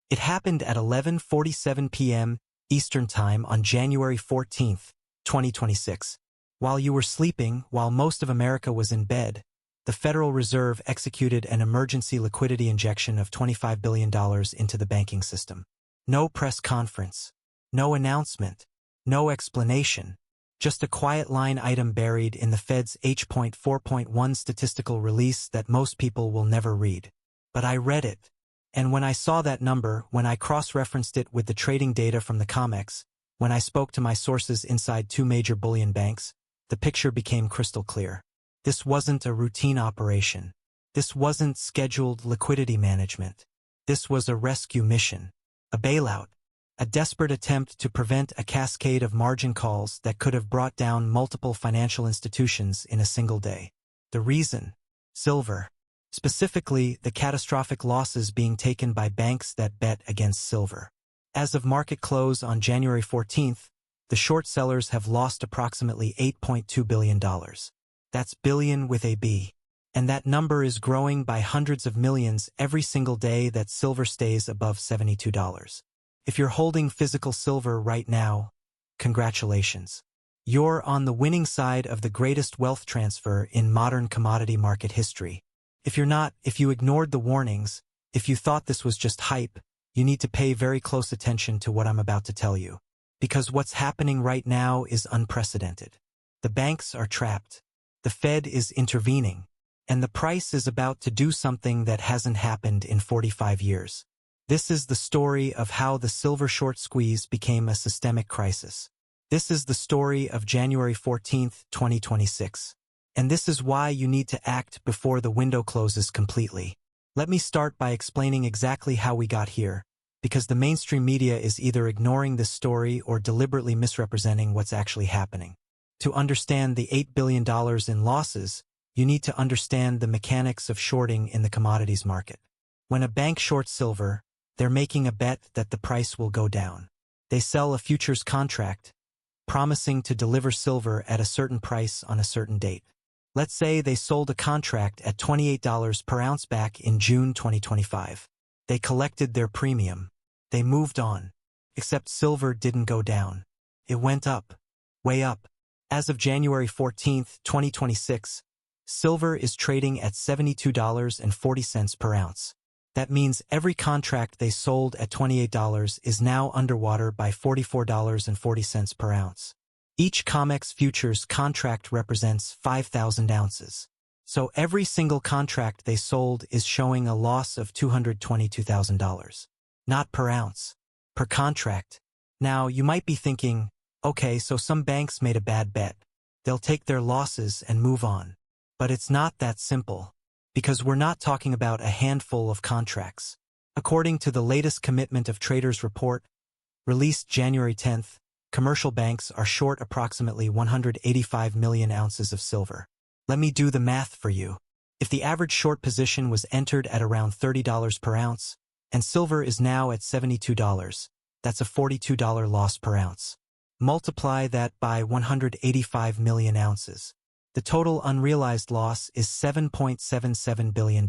It happened at 11:47 p.m. Eastern Time on January 14, 2026. While you were sleeping, while most of America was in bed, the Federal Reserve executed an emergency liquidity injection of $25 billion into the banking system. No press conference, no announcement, no explanation, just a quiet line item buried in the Fed's H.4.1 statistical release that most people will never read. But I read it. And when I saw that number, when I cross-referenced it with the trading data from the COMEX, when I spoke to my sources inside two major bullion banks, the picture became crystal clear. This wasn't a routine operation. This wasn't scheduled liquidity management. This was a rescue mission, a bailout, a desperate attempt to prevent a cascade of margin calls that could have brought down multiple financial institutions in a single day. The reason? Silver. Specifically, the catastrophic losses being taken by banks that bet against silver. As of market close on January 14th, the short sellers have lost approximately $8.2 billion. That's billion with a B. And that number is growing by hundreds of millions every single day that silver stays above $72. If you're holding physical silver right now, congratulations. You're on the winning side of the greatest wealth transfer in modern commodity market history. If you're not, if you ignored the warnings, if you thought this was just hype, you need to pay very close attention to what I'm about to tell you. Because what's happening right now is unprecedented. The banks are trapped. The Fed is intervening. And the price is about to do something that hasn't happened in 45 years. This is the story of how the silver short squeeze became a systemic crisis. This is the story of January 14, 2026. And this is why you need to act before the window closes completely. Let me start by explaining exactly how we got here, because the mainstream media is either ignoring this story or deliberately misrepresenting what's actually happening. To understand the $8 billion in losses, you need to understand the mechanics of shorting in the commodities market. When a bank shorts silver, they're making a bet that the price will go down. They sell a futures contract, promising to deliver silver at a certain price on a certain date. Let's say they sold a contract at $28 per ounce back in June 2025. They collected their premium. They moved on. Except silver didn't go down. It went up. Way up. As of January 14, 2026, silver is trading at $72.40 per ounce. That means every contract they sold at $28 is now underwater by $44.40 per ounce. Each COMEX futures contract represents 5,000 ounces. So every single contract they sold is showing a loss of $222,000. Not per ounce, per contract. Now, you might be thinking, okay, so some banks made a bad bet. They'll take their losses and move on. But it's not that simple, because we're not talking about a handful of contracts. According to the latest Commitment of Traders report, released January 10th, commercial banks are short approximately 185 million ounces of silver. Let me do the math for you. If the average short position was entered at around $30 per ounce, and silver is now at $72, that's a $42 loss per ounce. Multiply that by 185 million ounces. The total unrealized loss is $7.77 billion.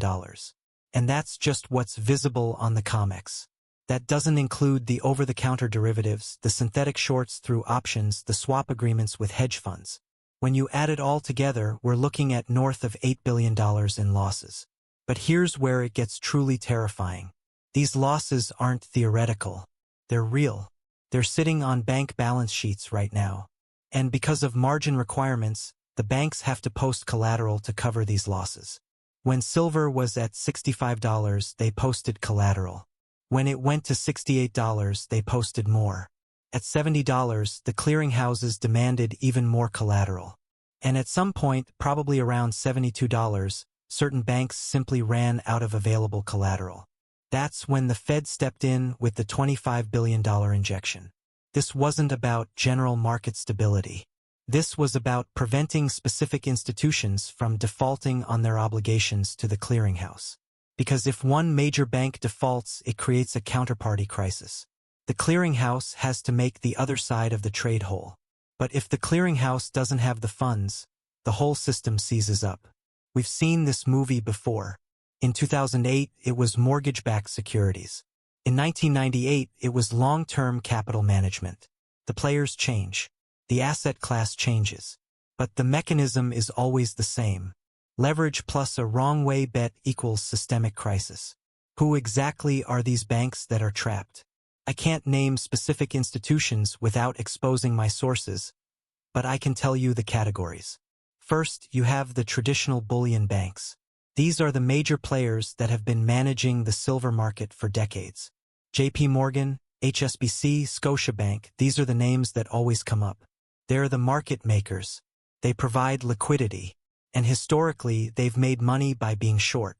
And that's just what's visible on the COMEX. That doesn't include the over-the-counter derivatives, the synthetic shorts through options, the swap agreements with hedge funds. When you add it all together, we're looking at north of $8 billion in losses. But here's where it gets truly terrifying. These losses aren't theoretical. They're real. They're sitting on bank balance sheets right now. And because of margin requirements, the banks have to post collateral to cover these losses. When silver was at $65, they posted collateral. When it went to $68, they posted more. At $70, the clearinghouses demanded even more collateral. And at some point, probably around $72, certain banks simply ran out of available collateral. That's when the Fed stepped in with the $25 billion injection. This wasn't about general market stability. This was about preventing specific institutions from defaulting on their obligations to the clearinghouse. Because if one major bank defaults, it creates a counterparty crisis. The clearinghouse has to make the other side of the trade whole. But if the clearinghouse doesn't have the funds, the whole system seizes up. We've seen this movie before. In 2008, it was mortgage-backed securities. In 1998, it was long-term capital management. The players change. The asset class changes. But the mechanism is always the same. Leverage plus a wrong-way bet equals systemic crisis. Who exactly are these banks that are trapped? I can't name specific institutions without exposing my sources, but I can tell you the categories. First, you have the traditional bullion banks. These are the major players that have been managing the silver market for decades. JP Morgan, HSBC, Scotiabank, these are the names that always come up. They're the market makers. They provide liquidity. And historically, they've made money by being short.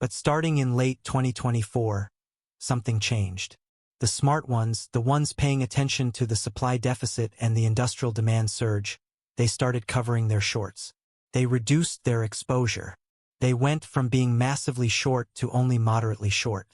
But starting in late 2024, something changed. The smart ones, the ones paying attention to the supply deficit and the industrial demand surge, they started covering their shorts. They reduced their exposure. They went from being massively short to only moderately short.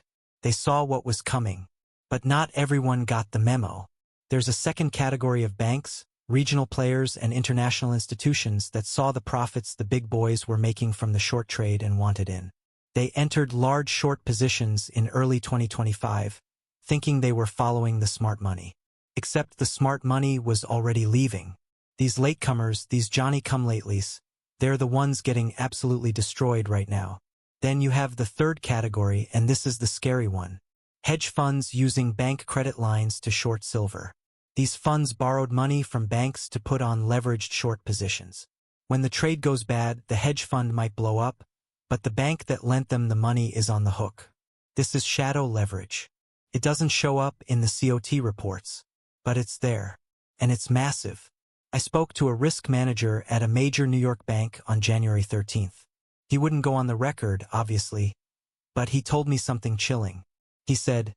They saw what was coming. But not everyone got the memo. There's a second category of banks, regional players and international institutions that saw the profits the big boys were making from the short trade and wanted in. They entered large short positions in early 2025, thinking they were following the smart money. Except the smart money was already leaving. These latecomers, these Johnny-come-latelys, they're the ones getting absolutely destroyed right now. Then you have the third category, and this is the scary one. Hedge funds using bank credit lines to short silver. These funds borrowed money from banks to put on leveraged short positions. When the trade goes bad, the hedge fund might blow up, but the bank that lent them the money is on the hook. This is shadow leverage. It doesn't show up in the COT reports, but it's there, and it's massive. I spoke to a risk manager at a major New York bank on January 13th. He wouldn't go on the record, obviously, but he told me something chilling. He said,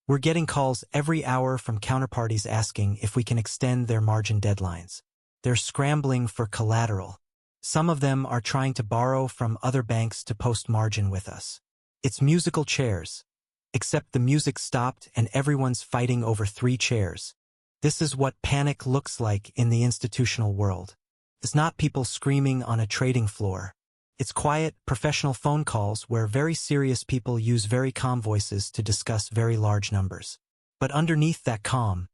"We're getting calls every hour from counterparties asking if we can extend their margin deadlines. They're scrambling for collateral. Some of them are trying to borrow from other banks to post margin with us. It's musical chairs. Except the music stopped and everyone's fighting over 3 chairs. This is what panic looks like in the institutional world. It's not people screaming on a trading floor. It's quiet, professional phone calls where very serious people use very calm voices to discuss very large numbers. But underneath that calm,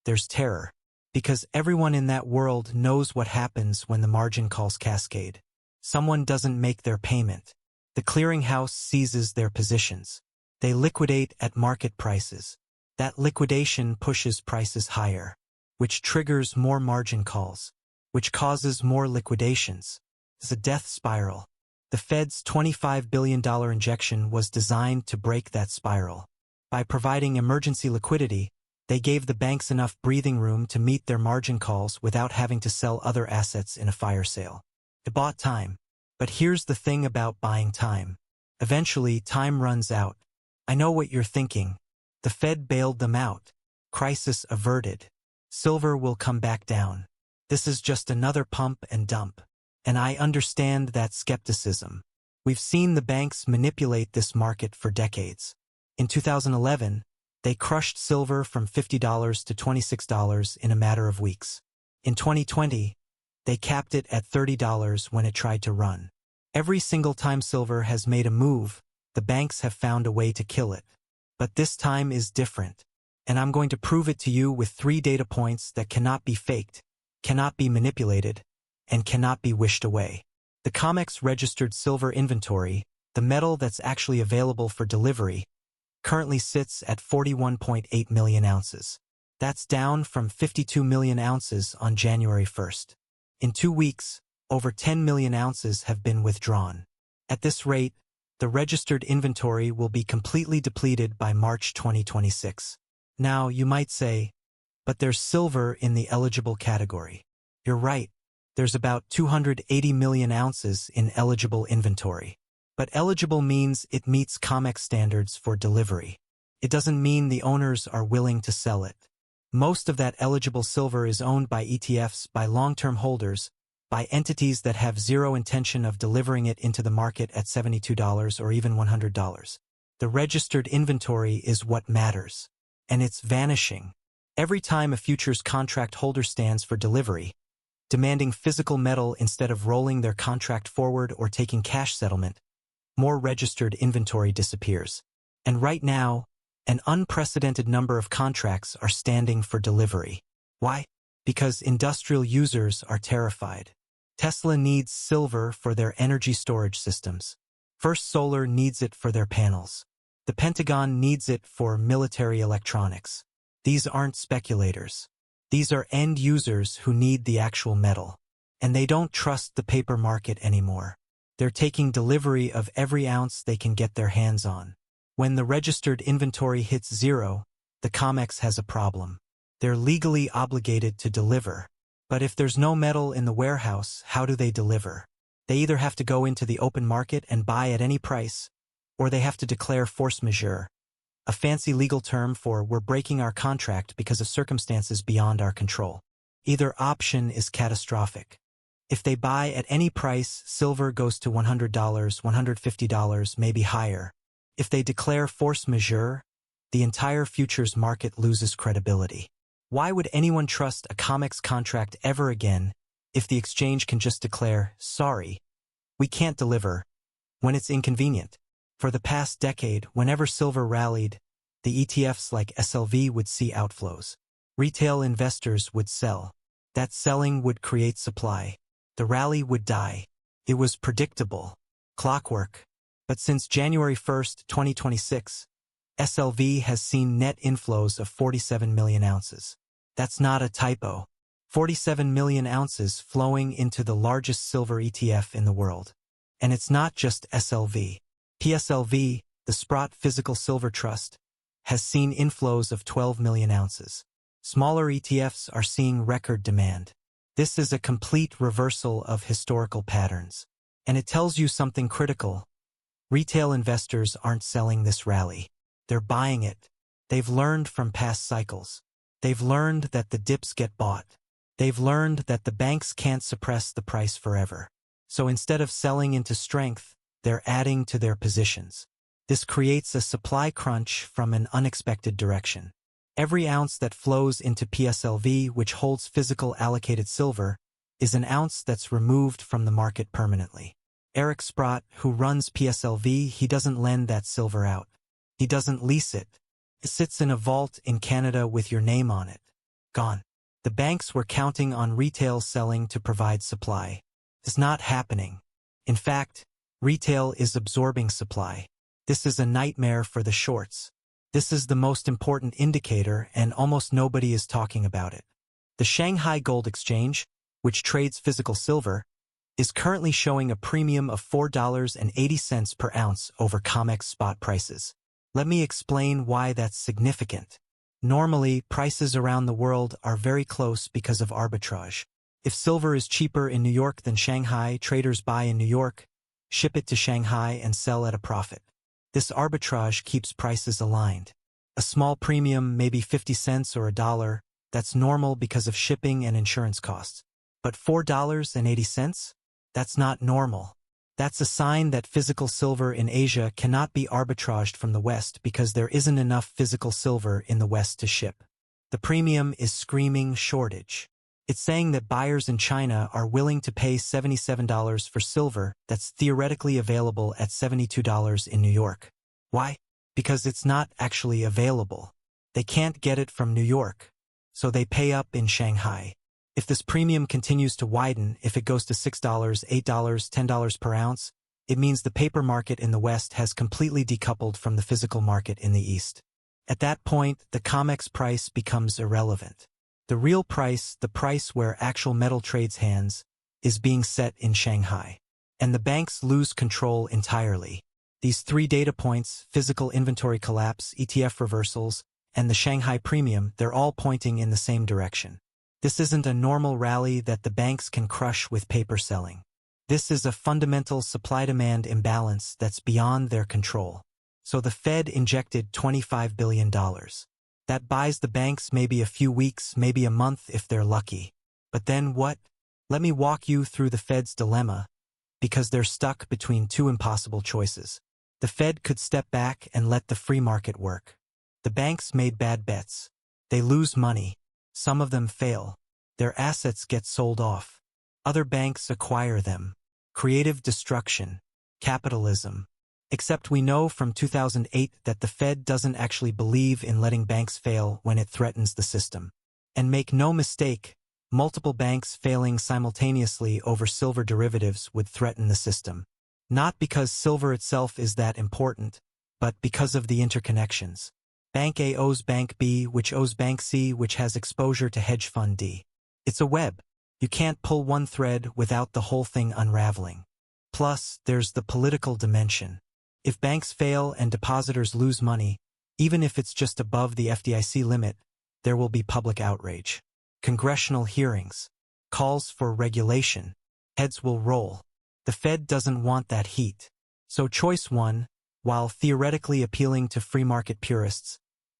there's terror. Because everyone in that world knows what happens when the margin calls cascade. Someone doesn't make their payment. The clearinghouse seizes their positions. They liquidate at market prices. That liquidation pushes prices higher, which triggers more margin calls, which causes more liquidations. It's a death spiral. The Fed's $25 billion injection was designed to break that spiral. By providing emergency liquidity, they gave the banks enough breathing room to meet their margin calls without having to sell other assets in a fire sale. It bought time. But here's the thing about buying time. Eventually, time runs out. I know what you're thinking. The Fed bailed them out. Crisis averted. Silver will come back down. This is just another pump and dump. And I understand that skepticism. We've seen the banks manipulate this market for decades. In 2011, they crushed silver from $50 to $26 in a matter of weeks. In 2020, they capped it at $30 when it tried to run. Every single time silver has made a move, the banks have found a way to kill it. But this time is different. And I'm going to prove it to you with 3 data points that cannot be faked, cannot be manipulated, and cannot be wished away. The COMEX registered silver inventory, the metal that's actually available for delivery, currently sits at 41.8 million ounces. That's down from 52 million ounces on January 1st. In 2 weeks, over 10 million ounces have been withdrawn. At this rate, the registered inventory will be completely depleted by March 2026. Now, you might say, but there's silver in the eligible category. You're right. There's about 280 million ounces in eligible inventory. But eligible means it meets COMEX standards for delivery. It doesn't mean the owners are willing to sell it. Most of that eligible silver is owned by ETFs, by long-term holders, by entities that have zero intention of delivering it into the market at $72 or even $100. The registered inventory is what matters. And it's vanishing. Every time a futures contract holder stands for delivery, demanding physical metal instead of rolling their contract forward or taking cash settlement, more registered inventory disappears. And right now, An unprecedented number of contracts are standing for delivery. Why? Because industrial users are terrified. Tesla needs silver for their energy storage systems. First Solar needs it for their panels. The Pentagon needs it for military electronics. These aren't speculators. These are end users who need the actual metal. And they don't trust the paper market anymore. They're taking delivery of every ounce they can get their hands on. When the registered inventory hits zero, the COMEX has a problem. They're legally obligated to deliver. But if there's no metal in the warehouse, how do they deliver? They either have to go into the open market and buy at any price, or they have to declare force majeure, a fancy legal term for we're breaking our contract because of circumstances beyond our control. Either option is catastrophic. If they buy at any price, silver goes to $100, $150, maybe higher. If they declare force majeure, the entire futures market loses credibility. Why would anyone trust a COMEX contract ever again if the exchange can just declare, sorry, we can't deliver, when it's inconvenient? For the past decade, whenever silver rallied, the ETFs like SLV would see outflows. Retail investors would sell. That selling would create supply. The rally would die. It was predictable. Clockwork. But since January 1st, 2026, SLV has seen net inflows of 47 million ounces. That's not a typo. 47 million ounces flowing into the largest silver ETF in the world. And it's not just SLV. PSLV, the Sprott Physical Silver Trust, has seen inflows of 12 million ounces. Smaller ETFs are seeing record demand. This is a complete reversal of historical patterns. And it tells you something critical. Retail investors aren't selling this rally. They're buying it. They've learned from past cycles. They've learned that the dips get bought. They've learned that the banks can't suppress the price forever. So instead of selling into strength, they're adding to their positions. This creates a supply crunch from an unexpected direction. Every ounce that flows into PSLV, which holds physical allocated silver, is an ounce that's removed from the market permanently. Eric Sprott, who runs PSLV, he doesn't lend that silver out. He doesn't lease it. It sits in a vault in Canada with your name on it. Gone. The banks were counting on retail selling to provide supply. It's not happening. In fact, retail is absorbing supply. This is a nightmare for the shorts. This is the most important indicator, and almost nobody is talking about it. The Shanghai Gold Exchange, which trades physical silver, is currently showing a premium of $4.80 per ounce over COMEX spot prices. Let me explain why that's significant. Normally, prices around the world are very close because of arbitrage. If silver is cheaper in New York than Shanghai, traders buy in New York, ship it to Shanghai, and sell at a profit. This arbitrage keeps prices aligned. A small premium, maybe 50 cents or $1, that's normal because of shipping and insurance costs. But $4.80? That's not normal. That's a sign that physical silver in Asia cannot be arbitraged from the West because there isn't enough physical silver in the West to ship. The premium is screaming shortage. It's saying that buyers in China are willing to pay $77 for silver that's theoretically available at $72 in New York. Why? Because it's not actually available. They can't get it from New York, so they pay up in Shanghai. If this premium continues to widen, if it goes to $6, $8, $10 per ounce, it means the paper market in the West has completely decoupled from the physical market in the East. At that point, the COMEX price becomes irrelevant. The real price, the price where actual metal trades hands, is being set in Shanghai. And the banks lose control entirely. These three data points, physical inventory collapse, ETF reversals, and the Shanghai premium, they're all pointing in the same direction. This isn't a normal rally that the banks can crush with paper selling. This is a fundamental supply-demand imbalance that's beyond their control. So the Fed injected $25 billion. That buys the banks maybe a few weeks, maybe a month if they're lucky. But then what? Let me walk you through the Fed's dilemma, because they're stuck between two impossible choices. The Fed could step back and let the free market work. The banks made bad bets. They lose money. Some of them fail. Their assets get sold off. Other banks acquire them. Creative destruction. Capitalism. Except we know from 2008 that the Fed doesn't actually believe in letting banks fail when it threatens the system. And make no mistake, multiple banks failing simultaneously over silver derivatives would threaten the system. Not because silver itself is that important, but because of the interconnections. Bank A owes Bank B, which owes Bank C, which has exposure to hedge fund D. It's a web. You can't pull one thread without the whole thing unraveling. Plus, there's the political dimension. If banks fail and depositors lose money, even if it's just above the FDIC limit, there will be public outrage. Congressional hearings, calls for regulation, heads will roll. The Fed doesn't want that heat. So choice one, while theoretically appealing to free market purists,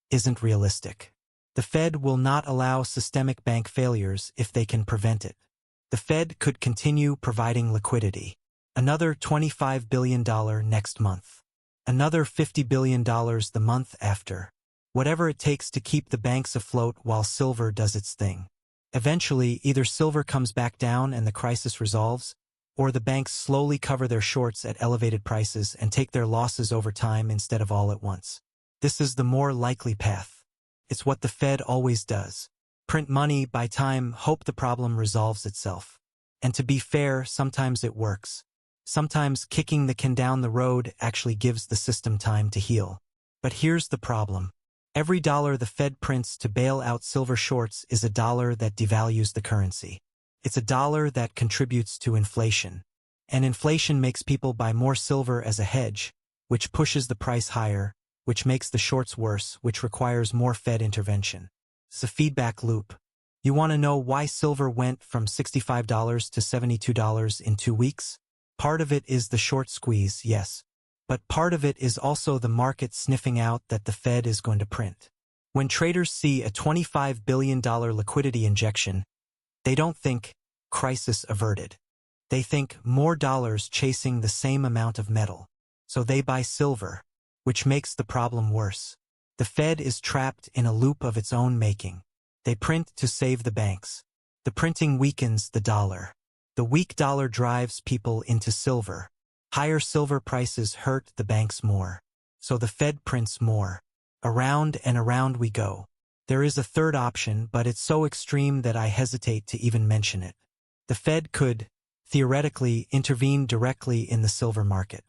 isn't realistic. The Fed will not allow systemic bank failures if they can prevent it. The Fed could continue providing liquidity. Another $25 billion next month. Another $50 billion the month after. Whatever it takes to keep the banks afloat while silver does its thing. Eventually, either silver comes back down and the crisis resolves, or the banks slowly cover their shorts at elevated prices and take their losses over time instead of all at once. This is the more likely path. It's what the Fed always does. Print money, buy time, hope the problem resolves itself. And to be fair, sometimes it works. Sometimes kicking the can down the road actually gives the system time to heal. But here's the problem. Every dollar the Fed prints to bail out silver shorts is a dollar that devalues the currency. It's a dollar that contributes to inflation. And inflation makes people buy more silver as a hedge, which pushes the price higher, which makes the shorts worse, which requires more Fed intervention. It's a feedback loop. You want to know why silver went from $65 to $72 in 2 weeks? Part of it is the short squeeze, yes. But part of it is also the market sniffing out that the Fed is going to print. When traders see a $25 billion liquidity injection, they don't think, crisis averted. They think more dollars chasing the same amount of metal. So they buy silver, which makes the problem worse. The Fed is trapped in a loop of its own making. They print to save the banks. The printing weakens the dollar. The weak dollar drives people into silver. Higher silver prices hurt the banks more. So the Fed prints more. Around and around we go. There is a third option, but it's so extreme that I hesitate to even mention it. The Fed could, theoretically, intervene directly in the silver market.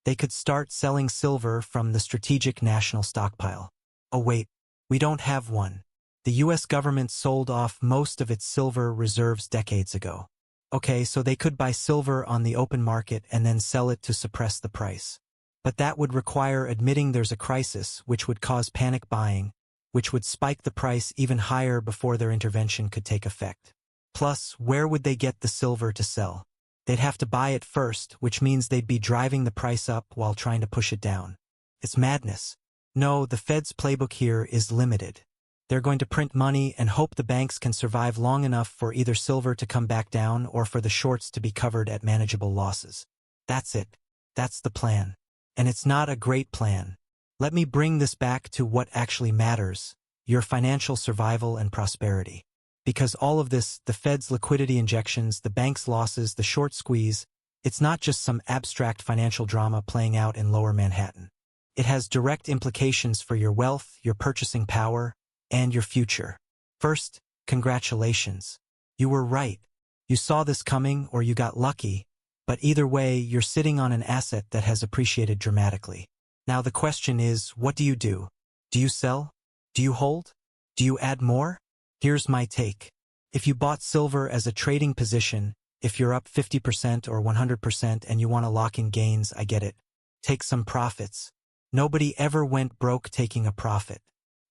They could start selling silver from the strategic national stockpile. Oh wait, we don't have one. The US government sold off most of its silver reserves decades ago. Okay, so they could buy silver on the open market and then sell it to suppress the price. But that would require admitting there's a crisis, which would cause panic buying, which would spike the price even higher before their intervention could take effect. Plus, where would they get the silver to sell? They'd have to buy it first, which means they'd be driving the price up while trying to push it down. It's madness. No, the Fed's playbook here is limited. They're going to print money and hope the banks can survive long enough for either silver to come back down or for the shorts to be covered at manageable losses. That's it. That's the plan. And it's not a great plan. Let me bring this back to what actually matters, your financial survival and prosperity. Because all of this, the Fed's liquidity injections, the bank's losses, the short squeeze, it's not just some abstract financial drama playing out in Lower Manhattan. It has direct implications for your wealth, your purchasing power, and your future. First, congratulations. You were right. You saw this coming or you got lucky, but either way, you're sitting on an asset that has appreciated dramatically. Now the question is, what do you do? Do you sell? Do you hold? Do you add more? Here's my take. If you bought silver as a trading position, if you're up 50% or 100% and you want to lock in gains, I get it. Take some profits. Nobody ever went broke taking a profit.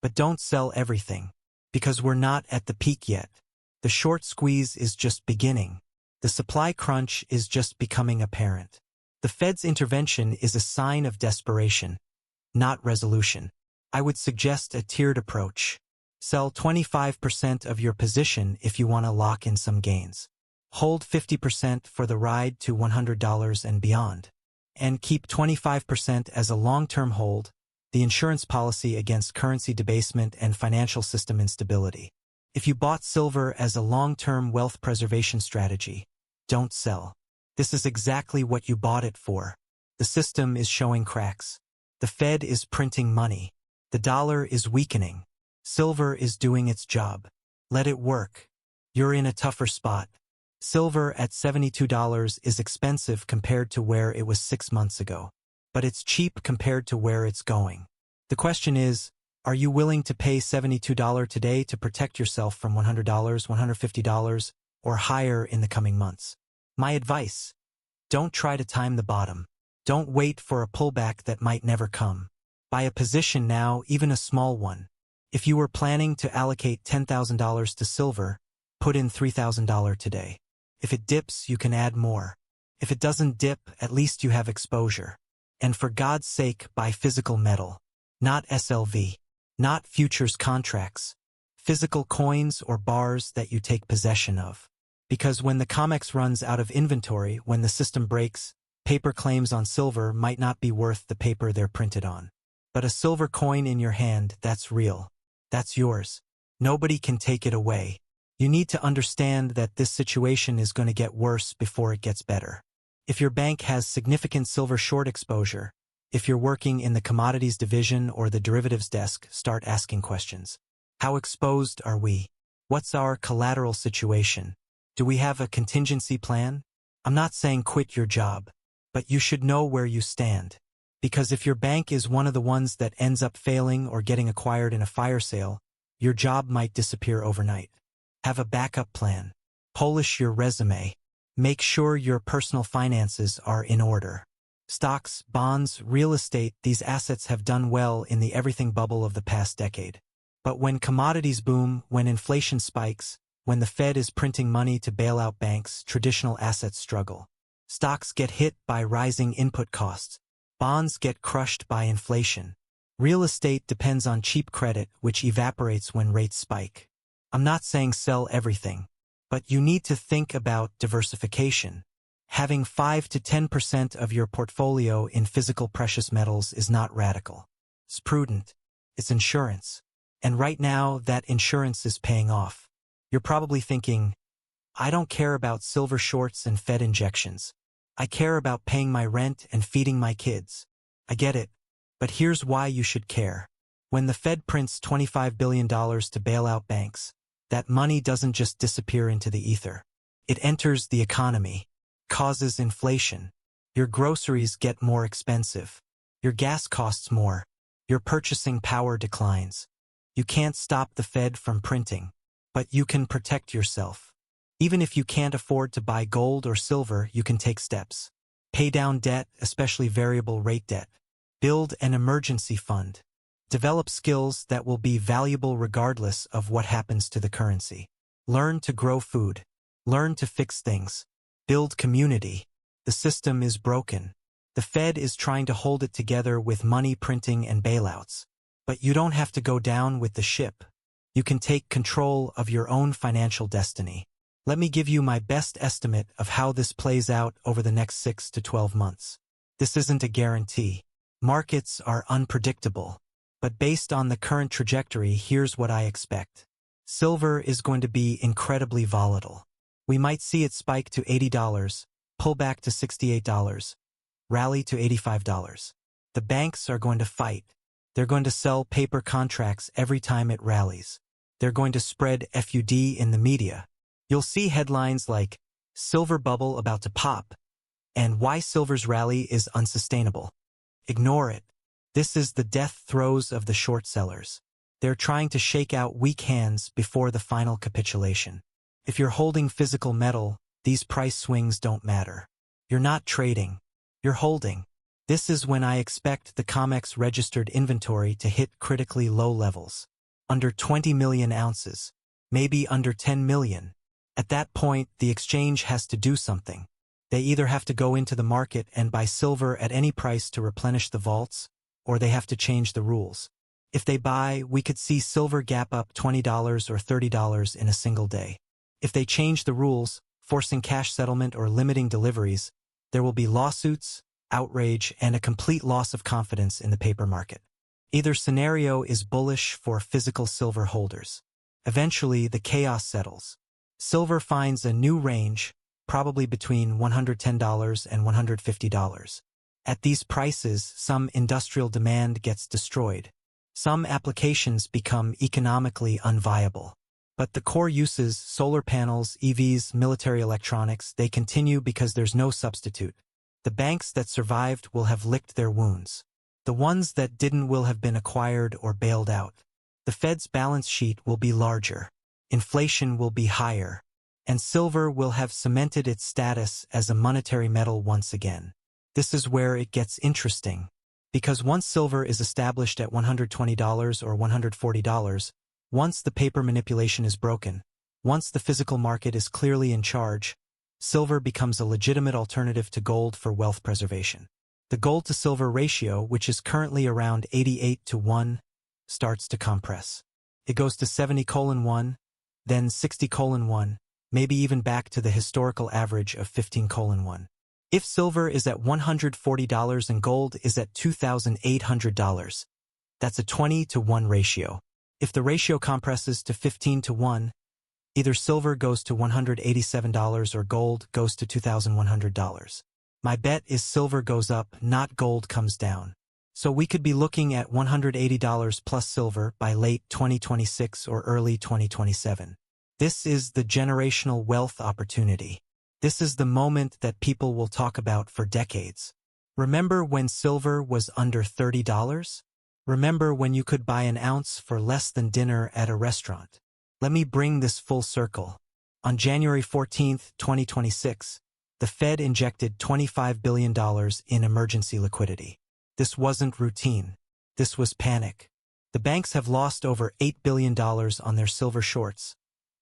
But don't sell everything, because we're not at the peak yet. The short squeeze is just beginning. The supply crunch is just becoming apparent. The Fed's intervention is a sign of desperation, not resolution. I would suggest a tiered approach. Sell 25% of your position if you want to lock in some gains. Hold 50% for the ride to $100 and beyond. And keep 25% as a long-term hold, the insurance policy against currency debasement and financial system instability. If you bought silver as a long-term wealth preservation strategy, don't sell. This is exactly what you bought it for. The system is showing cracks. The Fed is printing money. The dollar is weakening. Silver is doing its job. Let it work. You're in a tougher spot. Silver at $72 is expensive compared to where it was 6 months ago. But it's cheap compared to where it's going. The question is, are you willing to pay $72 today to protect yourself from $100, $150, or higher in the coming months? My advice: don't try to time the bottom. Don't wait for a pullback that might never come. Buy a position now, even a small one. If you were planning to allocate $10,000 to silver, put in $3,000 today. If it dips, you can add more. If it doesn't dip, at least you have exposure. And for God's sake, buy physical metal. Not SLV. Not futures contracts. Physical coins or bars that you take possession of. Because when the COMEX runs out of inventory, when the system breaks, paper claims on silver might not be worth the paper they're printed on. But a silver coin in your hand, that's real. That's yours. Nobody can take it away. You need to understand that this situation is going to get worse before it gets better. If your bank has significant silver short exposure, if you're working in the commodities division or the derivatives desk, start asking questions. How exposed are we? What's our collateral situation? Do we have a contingency plan? I'm not saying quit your job, but you should know where you stand. Because if your bank is one of the ones that ends up failing or getting acquired in a fire sale, your job might disappear overnight. Have a backup plan. Polish your resume. Make sure your personal finances are in order. Stocks, bonds, real estate, these assets have done well in the everything bubble of the past decade. But when commodities boom, when inflation spikes, when the Fed is printing money to bail out banks, traditional assets struggle. Stocks get hit by rising input costs. Bonds get crushed by inflation. Real estate depends on cheap credit, which evaporates when rates spike. I'm not saying sell everything, but you need to think about diversification. Having 5 to 10% of your portfolio in physical precious metals is not radical. It's prudent. It's insurance. And right now, that insurance is paying off. You're probably thinking, I don't care about silver shorts and Fed injections. I care about paying my rent and feeding my kids. I get it. But here's why you should care. When the Fed prints $25 billion to bail out banks, that money doesn't just disappear into the ether. It enters the economy, causes inflation. Your groceries get more expensive. Your gas costs more. Your purchasing power declines. You can't stop the Fed from printing, but you can protect yourself. Even if you can't afford to buy gold or silver, you can take steps. Pay down debt, especially variable rate debt. Build an emergency fund. Develop skills that will be valuable regardless of what happens to the currency. Learn to grow food. Learn to fix things. Build community. The system is broken. The Fed is trying to hold it together with money printing and bailouts. But you don't have to go down with the ship. You can take control of your own financial destiny. Let me give you my best estimate of how this plays out over the next 6 to 12 months. This isn't a guarantee. Markets are unpredictable. But based on the current trajectory, here's what I expect. Silver is going to be incredibly volatile. We might see it spike to $80, pull back to $68, rally to $85. The banks are going to fight. They're going to sell paper contracts every time it rallies. They're going to spread FUD in the media. You'll see headlines like, "Silver bubble about to pop," and "Why silver's rally is unsustainable." Ignore it. This is the death throes of the short sellers. They're trying to shake out weak hands before the final capitulation. If you're holding physical metal, these price swings don't matter. You're not trading. You're holding. This is when I expect the COMEX registered inventory to hit critically low levels. Under 20 million ounces. Maybe under 10 million. At that point, the exchange has to do something. They either have to go into the market and buy silver at any price to replenish the vaults, or they have to change the rules. If they buy, we could see silver gap up $20 or $30 in a single day. If they change the rules, forcing cash settlement or limiting deliveries, there will be lawsuits, outrage, and a complete loss of confidence in the paper market. Either scenario is bullish for physical silver holders. Eventually, the chaos settles. Silver finds a new range, probably between $110 and $150. At these prices, some industrial demand gets destroyed. Some applications become economically unviable. But the core uses, solar panels, EVs, military electronics, they continue because there's no substitute. The banks that survived will have licked their wounds. The ones that didn't will have been acquired or bailed out. The Fed's balance sheet will be larger. Inflation will be higher. And silver will have cemented its status as a monetary metal once again. This is where it gets interesting. Because once silver is established at $120 or $140, once the paper manipulation is broken, once the physical market is clearly in charge, silver becomes a legitimate alternative to gold for wealth preservation. The gold-to-silver ratio, which is currently around 88:1, starts to compress. It goes to 70:1, then 60:1, maybe even back to the historical average of 15:1. If silver is at $140 and gold is at $2,800, that's a 20:1 ratio. If the ratio compresses to 15:1, either silver goes to $187 or gold goes to $2,100. My bet is silver goes up, not gold comes down. So we could be looking at $180 plus silver by late 2026 or early 2027. This is the generational wealth opportunity. This is the moment that people will talk about for decades. Remember when silver was under $30? Remember when you could buy an ounce for less than dinner at a restaurant? Let me bring this full circle. On January 14, 2026, the Fed injected $25 billion in emergency liquidity. This wasn't routine. This was panic. The banks have lost over $8 billion on their silver shorts,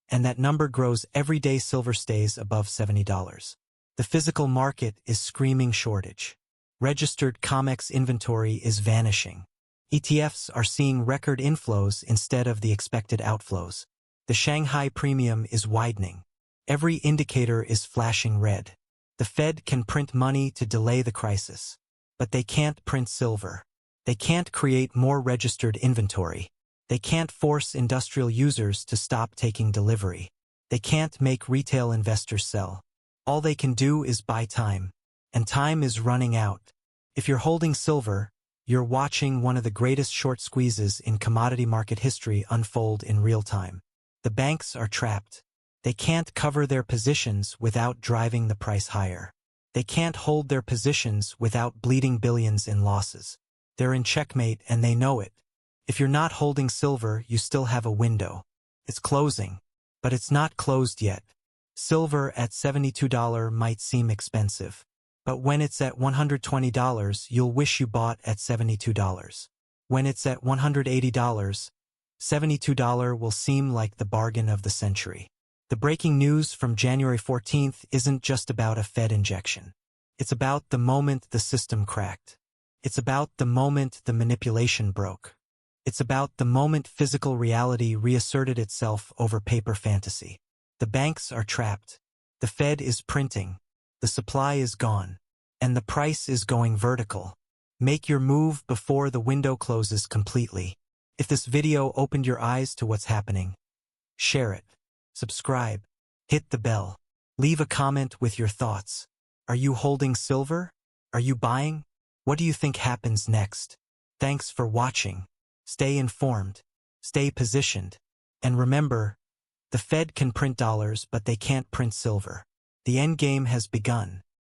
and that number grows every day silver stays above $70. The physical market is screaming shortage. Registered COMEX inventory is vanishing. ETFs are seeing record inflows instead of the expected outflows. The Shanghai premium is widening. Every indicator is flashing red. The Fed can print money to delay the crisis, but they can't print silver. They can't create more registered inventory. They can't force industrial users to stop taking delivery. They can't make retail investors sell. All they can do is buy time, and time is running out. If you're holding silver, you're watching one of the greatest short squeezes in commodity market history unfold in real time. The banks are trapped. They can't cover their positions without driving the price higher. They can't hold their positions without bleeding billions in losses. They're in checkmate and they know it. If you're not holding silver, you still have a window. It's closing, but it's not closed yet. Silver at $72 might seem expensive, but when it's at $120, you'll wish you bought at $72. When it's at $180, $72 will seem like the bargain of the century. The breaking news from January 14th isn't just about a Fed injection. It's about the moment the system cracked. It's about the moment the manipulation broke. It's about the moment physical reality reasserted itself over paper fantasy. The banks are trapped. The Fed is printing. The supply is gone. And the price is going vertical. Make your move before the window closes completely. If this video opened your eyes to what's happening, share it. Subscribe. Hit the bell. Leave a comment with your thoughts. Are you holding silver? Are you buying? What do you think happens next? Thanks for watching. Stay informed. Stay positioned. And remember, the Fed can print dollars, but they can't print silver. The endgame has begun.